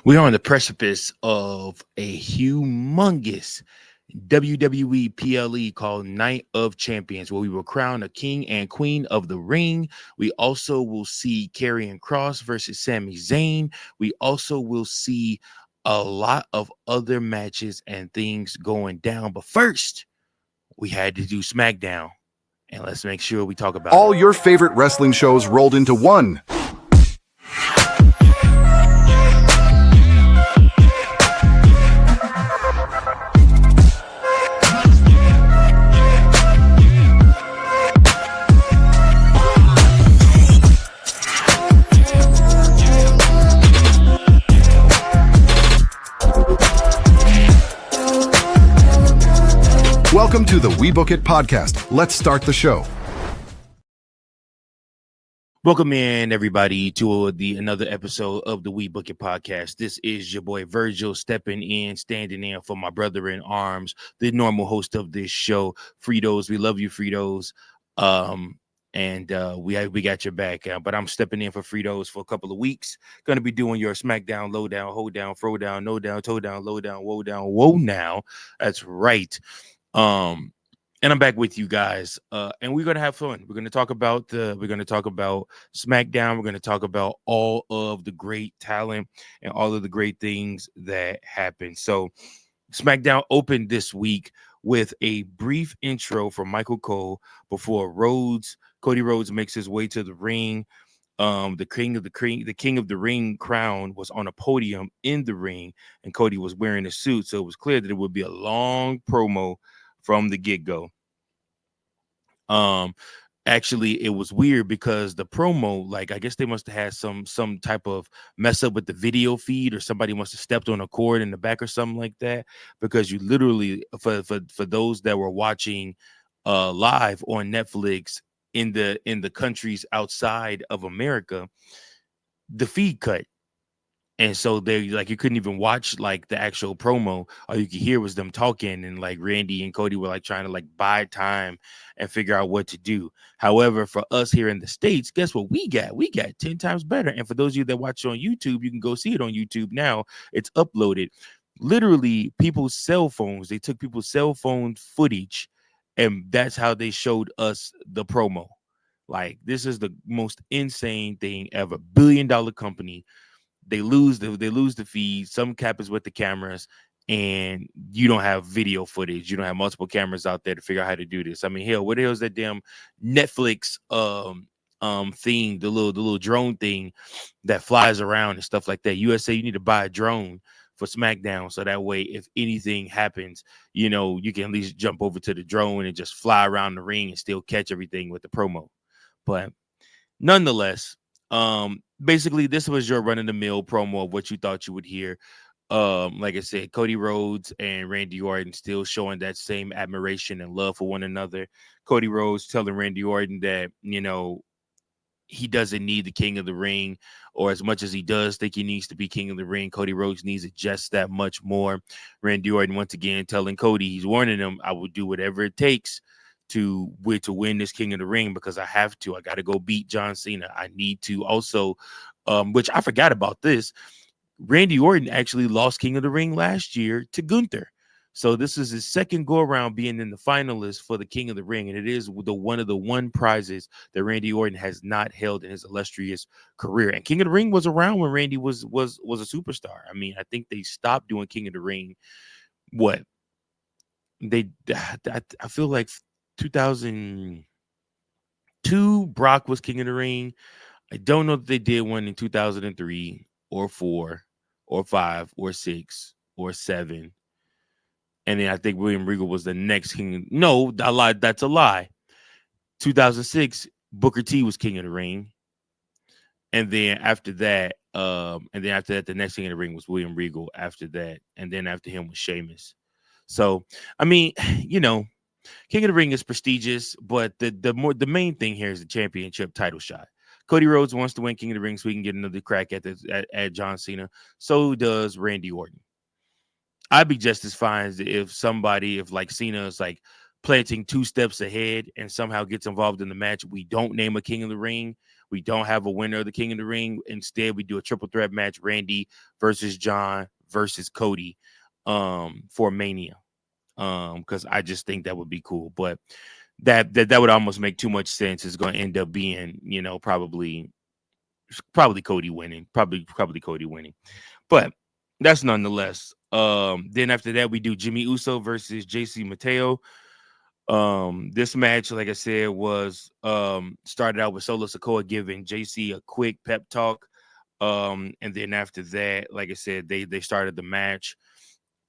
We are on the precipice of a humongous WWE PLE called Night of Champions, where we will crown a king and queen of the ring. We also will see Karrion Kross versus Sami Zayn. We also will see a lot of other matches and things going down. But first, we had to do SmackDown, and let's make sure we talk about All it. your favorite wrestling shows rolled into one. Welcome to the We Book It podcast. Let's start the show. Welcome in, everybody, to another episode of the We Book It podcast. This is your boy Virgil stepping in, standing in for my brother in arms, the normal host of this show, Fritos. We love you, Fritos. We got your back. But I'm stepping in for Fritos for a couple of weeks. Gonna be doing your SmackDown Lowdown, Hold Down, Throw Down, No Down, Toe Down, Low Down, Whoa now. That's right. And I'm back with you guys, and we're gonna have fun. We're gonna talk about SmackDown. We're gonna talk about all of the great talent and all of the great things that happened. So, SmackDown opened this week with a brief intro from Michael Cole before Cody Rhodes makes his way to the ring. The king of the ring crown was on a podium in the ring, and Cody was wearing a suit, so it was clear that it would be a long promo from the get-go. Actually, it was weird because the promo, like, I guess they must have had some type of mess up with the video feed, or somebody must have stepped on a cord in the back or something like that, because you literally, for those that were watching live on Netflix in the countries outside of America, the feed cut. And so they, like, you couldn't even watch like the actual promo. All you could hear was them talking, and like Randy and Cody were like trying to like buy time and figure out what to do. However, for us here in the States, guess what we got? We got 10 times better. And for those of you that watch it on YouTube, you can go see it on YouTube now. It's uploaded. Literally, people's cell phones, they took people's cell phone footage, and that's how they showed us the promo. Like, this is the most insane thing ever. $1 billion company. They lose the feed. Some cap is with the cameras, and you don't have video footage. You don't have multiple cameras out there to figure out how to do this. I mean, hell, what the hell is that damn Netflix thing, the little drone thing that flies around and stuff like that? USA, you need to buy a drone for SmackDown, so that way if anything happens, you know, you can at least jump over to the drone and just fly around the ring and still catch everything with the promo. But nonetheless, basically this was your run-of-the-mill promo of what you thought you would hear. Like I said, Cody Rhodes and Randy Orton still showing that same admiration and love for one another. Cody Rhodes telling Randy Orton that, you know, he doesn't need the king of the ring, or as much as he does think he needs to be king of the ring, Cody Rhodes needs it just that much more. Randy Orton once again telling Cody, he's warning him, I will do whatever it takes to win this king of the ring, because I have to. I got to go beat John Cena. I need to also, which I forgot about this. Randy Orton actually lost King of the Ring last year to Gunther. So this is his second go around being in the finalists for the King of the Ring, and it is one of the one prizes that Randy Orton has not held in his illustrious career. And King of the Ring was around when Randy was a superstar. I mean, I think they stopped doing King of the Ring. What I feel like 2002, Brock was King of the Ring. I don't know if they did one in 2003 or 4 or 5 or 6 or 7. And then I think William Regal was the next king. No, I lied. That's a lie. 2006, Booker T was King of the Ring. And then after that, the next King of the Ring was William Regal after that. And then after him was Sheamus. So, I mean, you know, King of the Ring is prestigious, but the main thing here is the championship title shot. Cody Rhodes wants to win King of the Ring so he can get another crack at John Cena. So does Randy Orton. I'd be just as fine as if like Cena is like planting 2 steps ahead and somehow gets involved in the match. We don't name a King of the Ring. We don't have a winner of the King of the Ring. Instead, we do a triple threat match: Randy versus John versus Cody, for Mania. Because I just think that would be cool. But that would almost make too much sense. It's going to end up being, probably Cody winning. Probably Cody winning. But that's nonetheless. Then after that, we do Jimmy Uso versus JC Mateo. This match, like I said, was started out with Solo Sikoa giving JC a quick pep talk. And then after that, like I said, they started the match.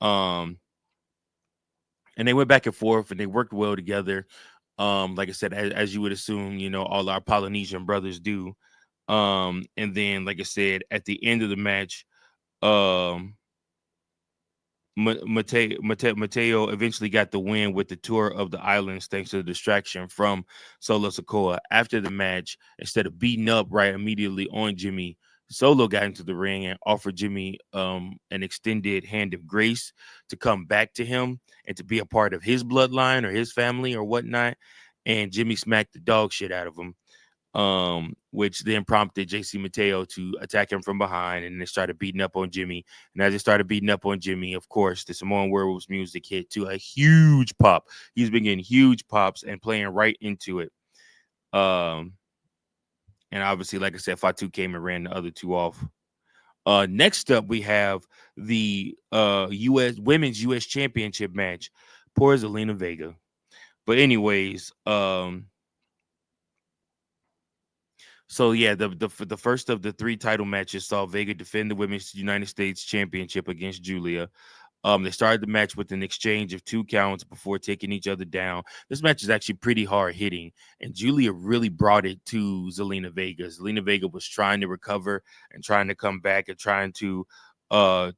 And they went back and forth and they worked well together. Like I said, as you would assume, all our Polynesian brothers do. And then, like I said, at the end of the match, um, Mateo eventually got the win with the tour of the islands thanks to the distraction from Solo Sikoa. After the match, instead of beating up right immediately on Jimmy, Solo got into the ring and offered Jimmy an extended hand of grace to come back to him and to be a part of his bloodline or his family or whatnot. And Jimmy smacked the dog shit out of him, which then prompted JC Mateo to attack him from behind, and they started beating up on Jimmy. And as they started beating up on Jimmy, of course, the Samoan Werewolves music hit to a huge pop. He's been getting huge pops and playing right into it. And obviously, like I said, Fatu came and ran the other two off. Next up, we have the Women's US Championship match. Poor Zelina Vega. But anyways, so yeah, the first of the 3 title matches saw Vega defend the Women's United States Championship against Julia. They started the match with an exchange of 2 counts before taking each other down. This match is actually pretty hard hitting, and Julia really brought it to Zelina Vega. Zelina Vega was trying to recover and trying to come back and trying to fight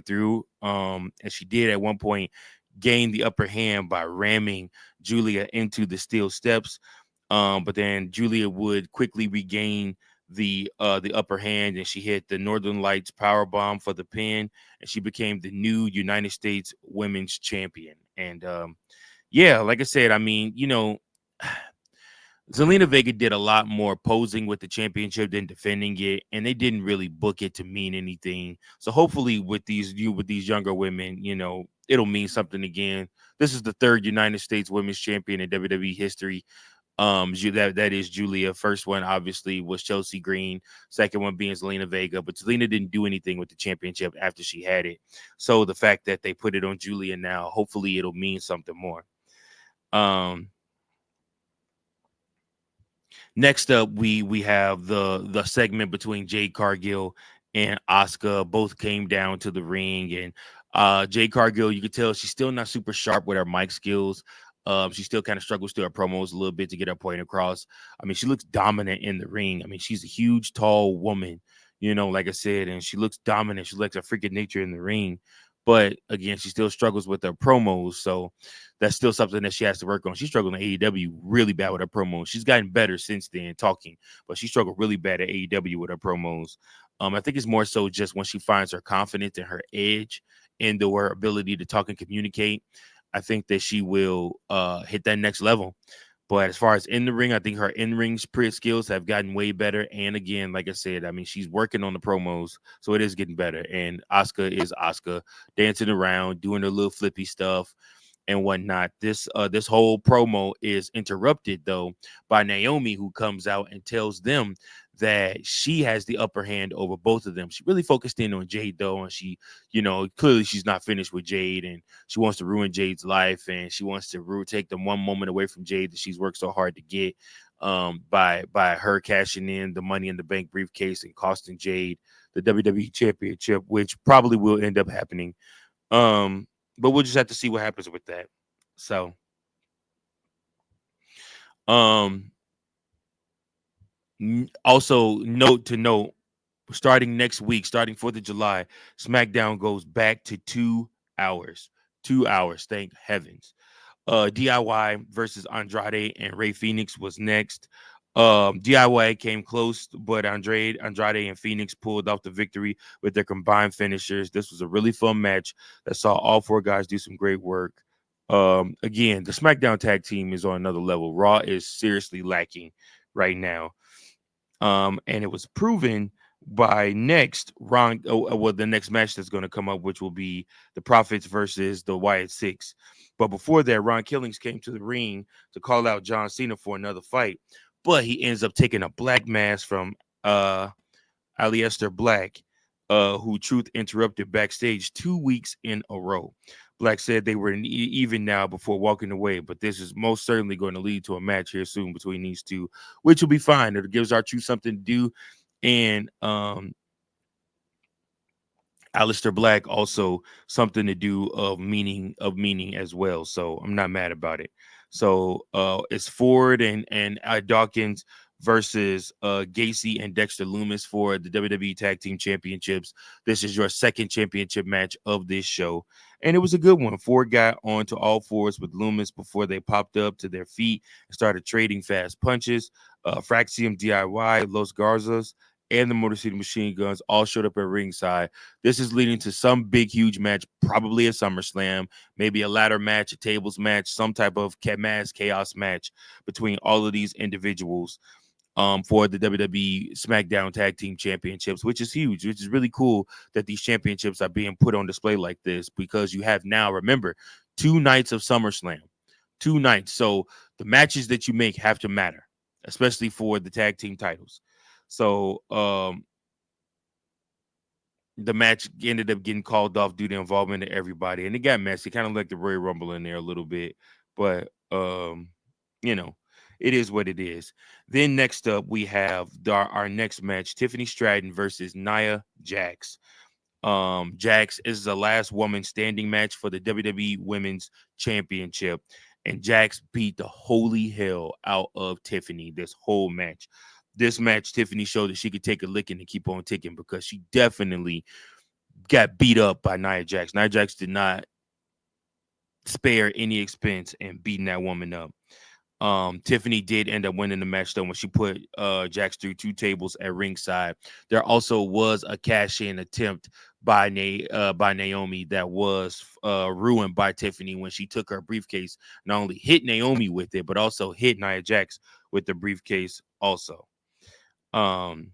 through. And she did at one point gain the upper hand by ramming Julia into the steel steps. But then Julia would quickly regain the upper hand, and she hit the Northern Lights power bomb for the pin, and she became the new United States Women's Champion. And yeah, like I said, I mean, Zelina Vega did a lot more posing with the championship than defending it, and they didn't really book it to mean anything. So hopefully, with these younger women, it'll mean something again. This is the 3rd United States Women's Champion in WWE history. That is Julia. First one obviously was Chelsea Green. Second one being Zelina Vega, but Zelina didn't do anything with the championship after she had it. So the fact that they put it on Julia now, hopefully it'll mean something more. Next up, we have the segment between Jade Cargill and Asuka. Both came down to the ring, and Jade Cargill, you could tell she's still not super sharp with her mic skills. She still kind of struggles through her promos a little bit to get her point across. I mean, she looks dominant in the ring. I mean, she's a huge, tall woman, like I said, and she looks dominant. She looks a freaking nature in the ring. But again, she still struggles with her promos. So that's still something that she has to work on. She's struggling at AEW really bad with her promos. She's gotten better since then talking, but she struggled really bad at AEW with her promos. I think it's more so just when she finds her confidence and her edge and her ability to talk and communicate, I think that she will hit that next level. But as far as in the ring, I think her in-ring skills have gotten way better. And again, like I said, I mean, she's working on the promos, so it is getting better. And Asuka is Asuka, dancing around, doing her little flippy stuff and whatnot. This whole promo is interrupted, though, by Naomi, who comes out and tells them that she has the upper hand over both of them. She really focused in on Jade, though, and she, clearly she's not finished with Jade, and she wants to ruin Jade's life, and she wants to take the one moment away from Jade that she's worked so hard to get, by her cashing in the Money in the Bank briefcase and costing Jade the WWE Championship, which probably will end up happening. But we'll just have to see what happens with that. So, also note, starting next week, starting 4th of July, SmackDown goes back to 2 hours. 2 hours, thank heavens. DIY versus Andrade and Rey Fenix was next. DIY came close, but Andrade and Phoenix pulled off the victory with their combined finishers. This was a really fun match that saw all 4 guys do some great work. Again, the SmackDown tag team is on another level. Raw is seriously lacking right now. And it was proven by the next match that's going to come up, which will be the Profits versus the Wyatt Six. But before that, Ron Killings came to the ring to call out John Cena for another fight, but he ends up taking a black mask from Aleister Black, who Truth interrupted backstage 2 weeks in a row. Black said they were even now before walking away, but this is most certainly going to lead to a match here soon between these two, which will be fine. It gives our Truth something to do, and Aleister Black also something to do of meaning as well. So I'm not mad about it. So it's Ford and Dawkins versus Gacy and Dexter Lumis for the WWE Tag Team Championships. This is your second championship match of this show, and it was a good one. Ford got onto all fours with Lumis before they popped up to their feet and started trading fast punches. Fraxium DIY, Los Garzas, and the Motor City Machine Guns all showed up at ringside. This is leading to some big, huge match, probably a SummerSlam, maybe a ladder match, a tables match, some type of mass chaos match between all of these individuals for the WWE SmackDown Tag Team Championships, which is huge, which is really cool that these championships are being put on display like this, because you have now, remember, 2 nights of SummerSlam, 2 nights. So the matches that you make have to matter, especially for the tag team titles. So the match ended up getting called off due to involvement of everybody, and it got messy, kind of like the Royal Rumble in there a little bit. But you know, it is what it is. Then next up, we have our next match: Tiffany Stratton versus Nia Jax. Jax is the last woman standing match for the WWE Women's Championship, and Jax beat the holy hell out of Tiffany this whole match. This match, Tiffany showed that she could take a licking and keep on ticking, because she definitely got beat up by Nia Jax. Nia Jax did not spare any expense in beating that woman up. Tiffany did end up winning the match though when she put Jax through 2 tables at ringside. There also was a cash-in attempt by Naomi that was ruined by Tiffany when she took her briefcase. Not only hit Naomi with it, but also hit Nia Jax with the briefcase also. Then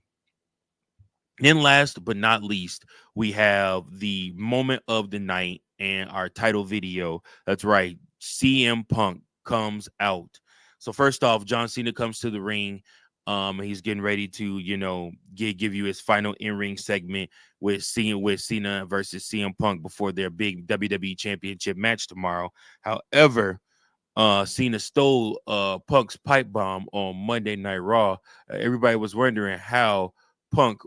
last but not least, we have the moment of the night and our title video. That's right, CM Punk comes out. So first off, John Cena comes to the ring. He's getting ready to, give you his final in-ring segment with Cena versus CM Punk before their big WWE Championship match tomorrow. However, Cena stole Punk's pipe bomb on Monday Night Raw. Everybody was wondering how on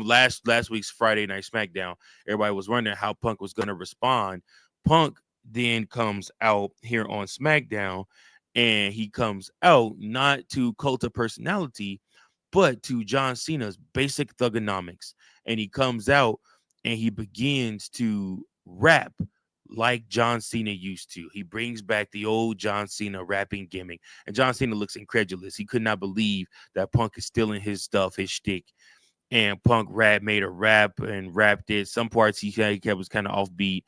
last week's Friday Night SmackDown, everybody was wondering how Punk was going to respond. Punk then comes out here on SmackDown, and he comes out not to Cult of Personality, but to John Cena's basic Thuganomics. And he comes out and he begins to rap like John Cena used to. He brings back the old John Cena rapping gimmick. And John Cena looks incredulous. He could not believe that Punk is stealing his stuff, his shtick. And Punk made a rap and rapped it. Some parts he kept was kind of offbeat.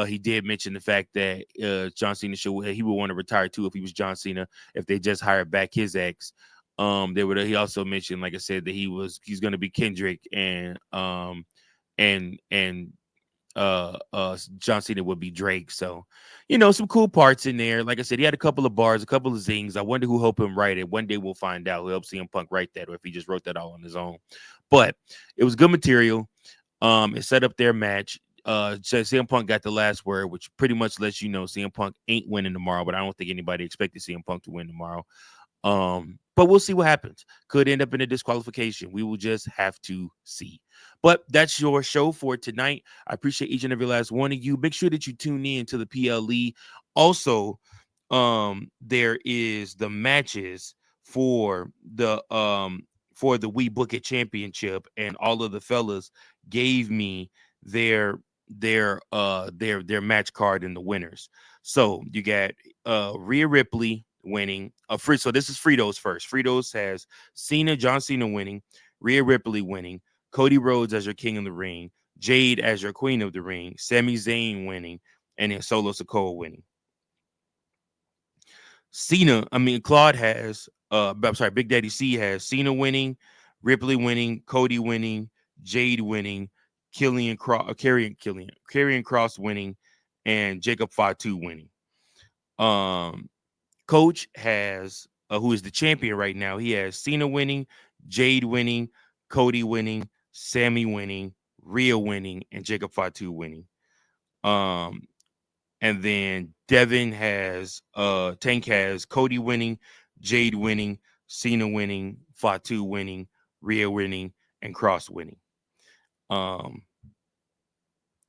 He did mention the fact that John Cena he would want to retire too if he was John Cena, if they just hired back his ex. He also mentioned, like I said, that he's going to be Kendrick, and John Cena would be Drake. So, some cool parts in there. Like I said, he had a couple of bars, a couple of zings. I wonder who helped him write it. One day we'll find out who helped CM Punk write that, or if he just wrote that all on his own. But it was good material. It set up their match. CM Punk got the last word, which pretty much lets you know CM Punk ain't winning tomorrow, but I don't think anybody expected CM Punk to win tomorrow. But we'll see what happens. Could end up in a disqualification. We will just have to see. But that's your show for tonight. I appreciate each and every last one of you. Make sure that you tune in to the PLE. Also, there is the matches for the We Book It Championship, and all of the fellas gave me their match card in the winners. So you got Rhea Ripley winning. So this is Fritos first. Fritos has John Cena winning, Rhea Ripley winning, Cody Rhodes as your king of the ring, Jade as your queen of the ring, Sami Zayn winning, and then Solo Sikoa winning. Claude has I'm sorry, Big Daddy C has Cena winning, Ripley winning, Cody winning, Jade winning, Karrion Cross winning, and Jacob Fatu winning. Coach has who is the champion right now. He has Cena winning, Jade winning, Cody winning, Sammy winning, Rhea winning, and Jacob Fatu winning. And then Tank has Cody winning, Jade winning, Cena winning, Fatu winning, Rhea winning, and Cross winning.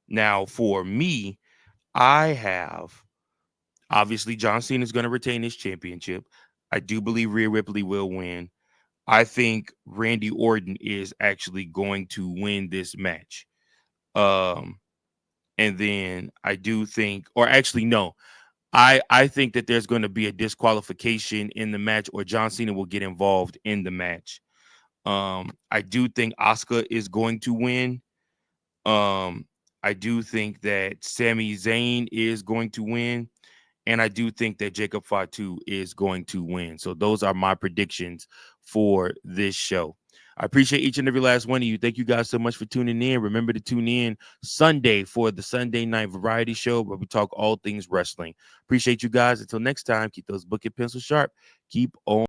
Now for me, I have obviously John Cena is going to retain his championship. I do believe Rhea Ripley will win. I think Randy Orton is actually going to win this match. And then I do think, or actually, no, I think that there's going to be a disqualification in the match, or John Cena will get involved in the match. I do think Asuka is going to win. I do think that Sami Zayn is going to win. And I do think that Jacob Fatu is going to win. So those are my predictions for this show. I appreciate each and every last one of you. Thank you guys so much for tuning in. Remember to tune in Sunday for the Sunday Night Variety Show, where we talk all things wrestling. Appreciate you guys. Until next time, keep those book and pencils sharp. Keep on.